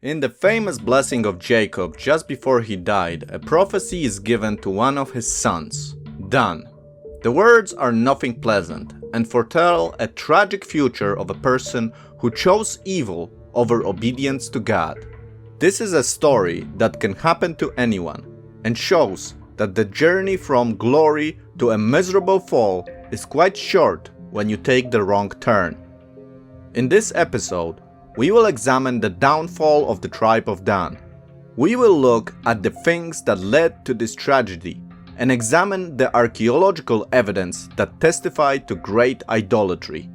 In the famous blessing of Jacob, just before he died, a prophecy is given to one of his sons, Dan. The words are nothing pleasant and foretell a tragic future of a person who chose evil over obedience to God. This is a story that can happen to anyone and shows that the journey from glory to a miserable fall is quite short when you take the wrong turn. In this episode, we will examine the downfall of the tribe of Dan. We will look at the things that led to this tragedy and examine the archaeological evidence that testified to great idolatry.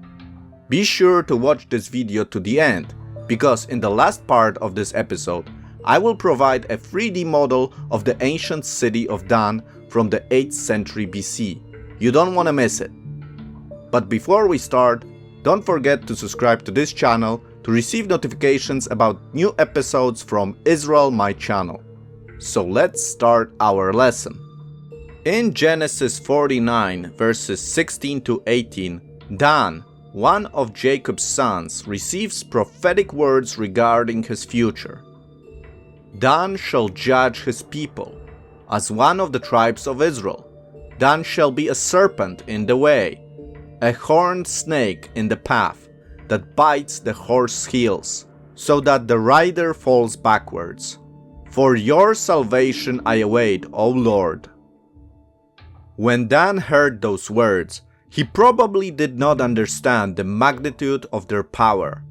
Be sure to watch this video to the end, because in the last part of this episode, I will provide a 3D model of the ancient city of Dan from the 8th century BC. You don't want to miss it. But before we start, don't forget to subscribe to this channel to receive notifications about new episodes from Israel, my channel. So let's start our lesson. In Genesis 49 verses 16 to 18, Dan, one of Jacob's sons, receives prophetic words regarding his future. Dan shall judge his people. As one of the tribes of Israel, Dan shall be a serpent in the way, a horned snake in the path, that bites the horse's heels, so that the rider falls backwards. For your salvation I await, O Lord. When Dan heard those words, he probably did not understand the magnitude of their power.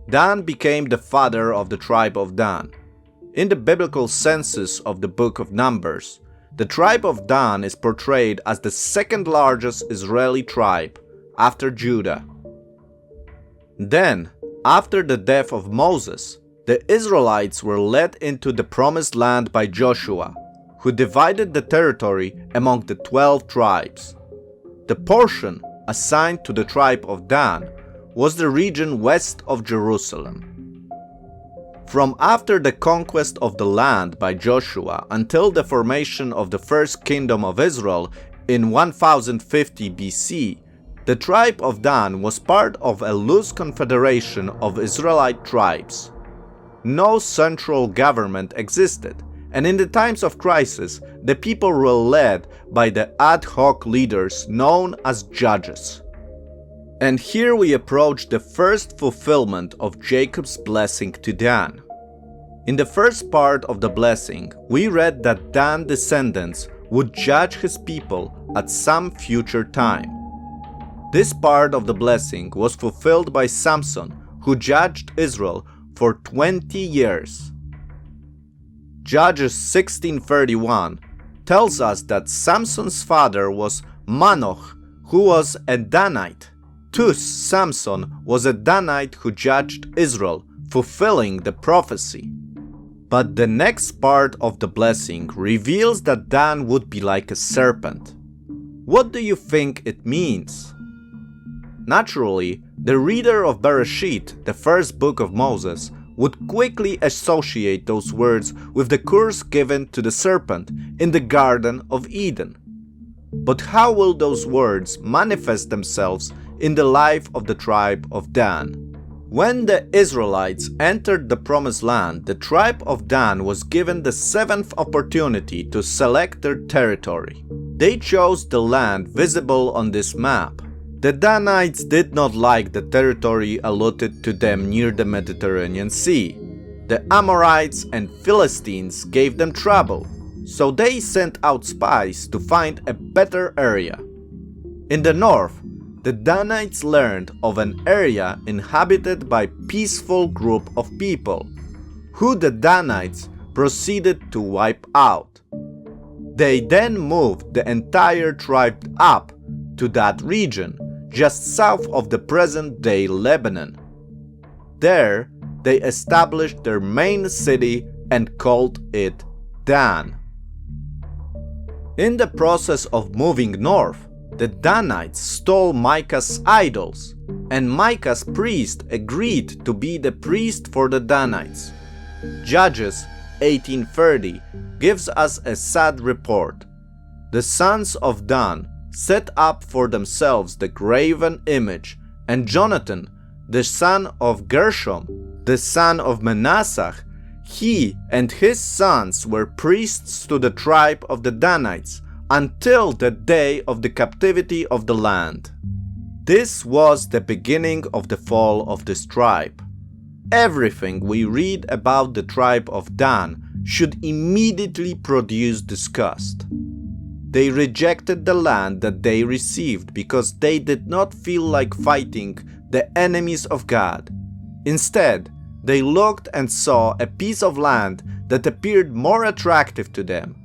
Dan became the father of the tribe of Dan. In the biblical census of the book of Numbers, the tribe of Dan is portrayed as the second largest Israeli tribe, after Judah. Then, after the death of Moses, the Israelites were led into the promised land by Joshua, who divided the territory among the 12 tribes. The portion assigned to the tribe of Dan was the region west of Jerusalem. From after the conquest of the land by Joshua until the formation of the first kingdom of Israel in 1050 BC, the tribe of Dan was part of a loose confederation of Israelite tribes. No central government existed, and in the times of crisis, the people were led by the ad hoc leaders known as judges. And here we approach the first fulfillment of Jacob's blessing to Dan. In the first part of the blessing, we read that Dan's descendants would judge his people at some future time. This part of the blessing was fulfilled by Samson, who judged Israel for 20 years. Judges 16:31 tells us that Samson's father was Manoch, who was a Danite. Thus, Samson was a Danite who judged Israel, fulfilling the prophecy. But the next part of the blessing reveals that Dan would be like a serpent. What do you think it means? Naturally, the reader of Bereshit, the first book of Moses, would quickly associate those words with the curse given to the serpent in the Garden of Eden. But how will those words manifest themselves in the life of the tribe of Dan? When the Israelites entered the Promised Land, the tribe of Dan was given the 7th opportunity to select their territory. They chose the land visible on this map. The Danites did not like the territory allotted to them near the Mediterranean Sea. The Amorites and Philistines gave them trouble, so they sent out spies to find a better area. In the north, the Danites learned of an area inhabited by a peaceful group of people, who the Danites proceeded to wipe out. They then moved the entire tribe up to that region, just south of the present-day Lebanon. There, they established their main city and called it Dan. In the process of moving north, the Danites stole Micah's idols, and Micah's priest agreed to be the priest for the Danites. Judges 18:30 gives us a sad report. The sons of Dan set up for themselves the graven image, and Jonathan, the son of Gershom, the son of Manasseh, he and his sons were priests to the tribe of the Danites until the day of the captivity of the land. This was the beginning of the fall of this tribe. Everything we read about the tribe of Dan should immediately produce disgust. They rejected the land that they received because they did not feel like fighting the enemies of God. Instead, they looked and saw a piece of land that appeared more attractive to them.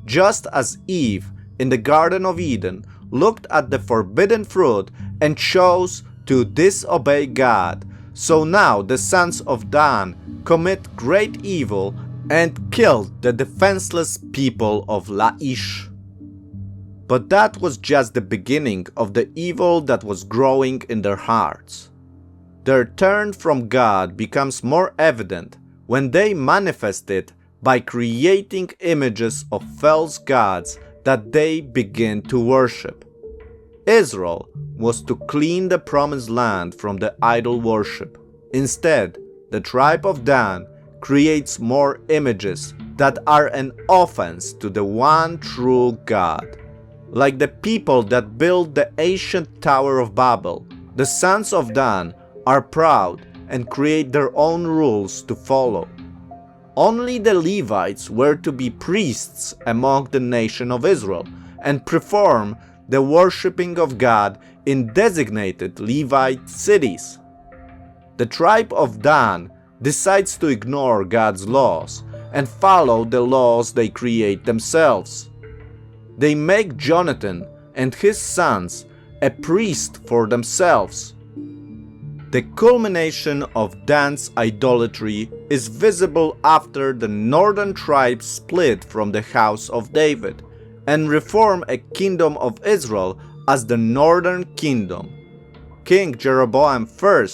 Just as Eve in the Garden of Eden looked at the forbidden fruit and chose to disobey God, so now the sons of Dan commit great evil and killed the defenseless people of Laish. But that was just the beginning of the evil that was growing in their hearts. Their turn from God becomes more evident when they manifest it by creating images of false gods that they begin to worship. Israel was to clean the promised land from the idol worship. Instead, the tribe of Dan creates more images that are an offense to the one true God. Like the people that built the ancient Tower of Babel, the sons of Dan are proud and create their own rules to follow. Only the Levites were to be priests among the nation of Israel and perform the worshipping of God in designated Levite cities. The tribe of Dan decides to ignore God's laws and follow the laws they create themselves. They make Jonathan and his sons a priest for themselves. The culmination of Dan's idolatry is visible after the northern tribes split from the house of David and reform a kingdom of Israel as the northern kingdom. King Jeroboam I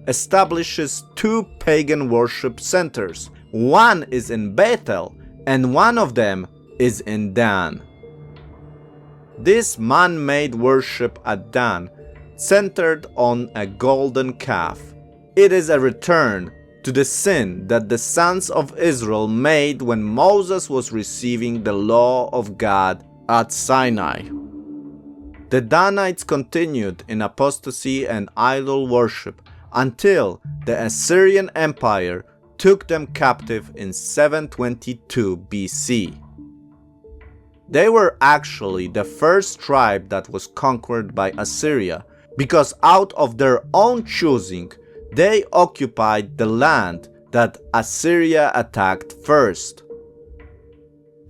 establishes two pagan worship centers. One is in Bethel and one of them is in Dan. This man-made worship at Dan centered on a golden calf. It is a return to the sin that the sons of Israel made when Moses was receiving the law of God at Sinai. The Danites continued in apostasy and idol worship until the Assyrian Empire took them captive in 722 BC. They were actually the first tribe that was conquered by Assyria, because out of their own choosing, they occupied the land that Assyria attacked first.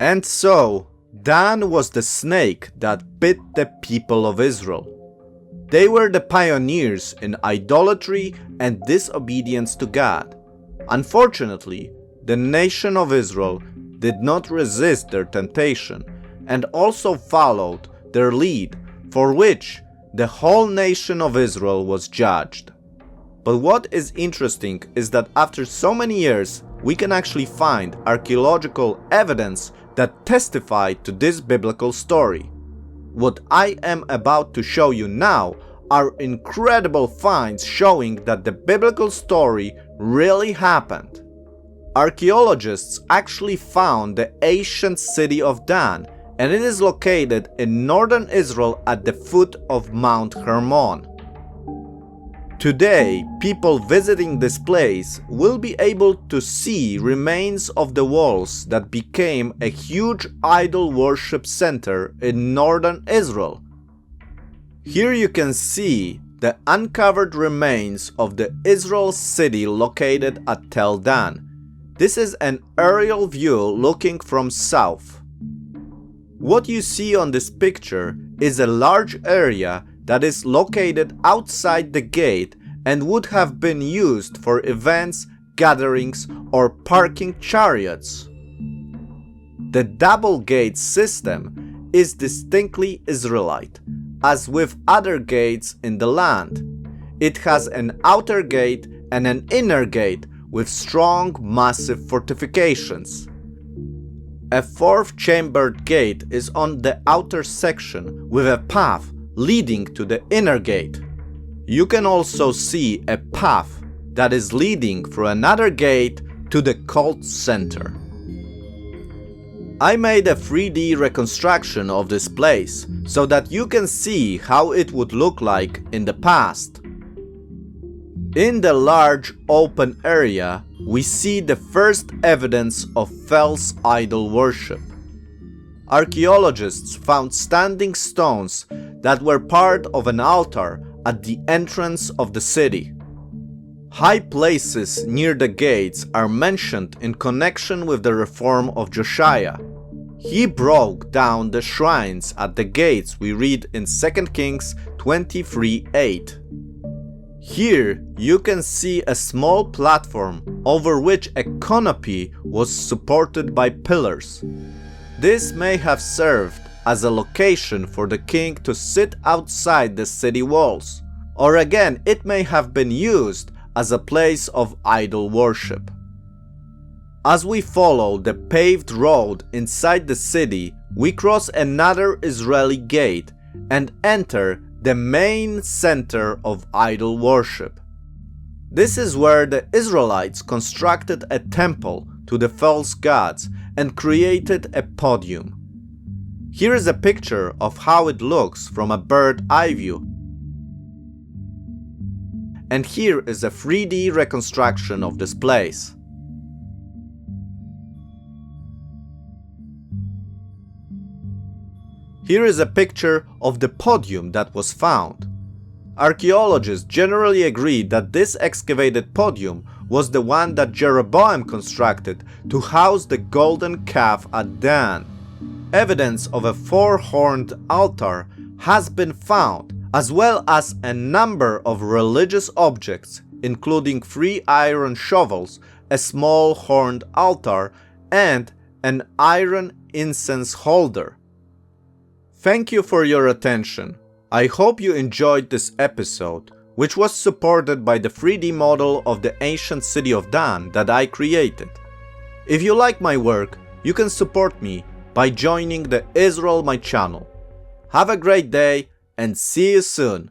And so, Dan was the snake that bit the people of Israel. They were the pioneers in idolatry and disobedience to God. Unfortunately, the nation of Israel did not resist their temptation and also followed their lead, for which the whole nation of Israel was judged. But what is interesting is that after so many years, we can actually find archaeological evidence that testified to this biblical story. What I am about to show you now are incredible finds showing that the biblical story really happened. Archaeologists actually found the ancient city of Dan, and it is located in northern Israel at the foot of Mount Hermon. Today, people visiting this place will be able to see remains of the walls that became a huge idol worship center in northern Israel. Here you can see the uncovered remains of the Israel city located at Tel Dan. This is an aerial view looking from south. What you see on this picture is a large area that is located outside the gate and would have been used for events, gatherings, or parking chariots. The double gate system is distinctly Israelite, as with other gates in the land. It has an outer gate and an inner gate with strong, massive fortifications. A fourth-chambered gate is on the outer section with a path leading to the inner gate. You can also see a path that is leading through another gate to the cult center. I made a 3D reconstruction of this place so that you can see how it would look like in the past. In the large open area, we see the first evidence of false idol worship. Archaeologists found standing stones that were part of an altar at the entrance of the city. High places near the gates are mentioned in connection with the reform of Josiah. He broke down the shrines at the gates we read in 2 Kings 23:8. Here you can see a small platform over which a canopy was supported by pillars. This may have served as a location for the king to sit outside the city walls, or again it may have been used as a place of idol worship. As we follow the paved road inside the city, we cross another Israeli gate and enter the main center of idol worship. This is where the Israelites constructed a temple to the false gods and created a podium. Here is a picture of how it looks from a bird's eye view. And here is a 3D reconstruction of this place. Here is a picture of the podium that was found. Archaeologists generally agree that this excavated podium was the one that Jeroboam constructed to house the golden calf at Dan. Evidence of a four-horned altar has been found, as well as a number of religious objects, including 3 iron shovels, a small horned altar, and an iron incense holder. Thank you for your attention. I hope you enjoyed this episode, which was supported by the 3D model of the ancient city of Dan that I created. If you like my work, you can support me by joining the Israel My channel. Have a great day and see you soon.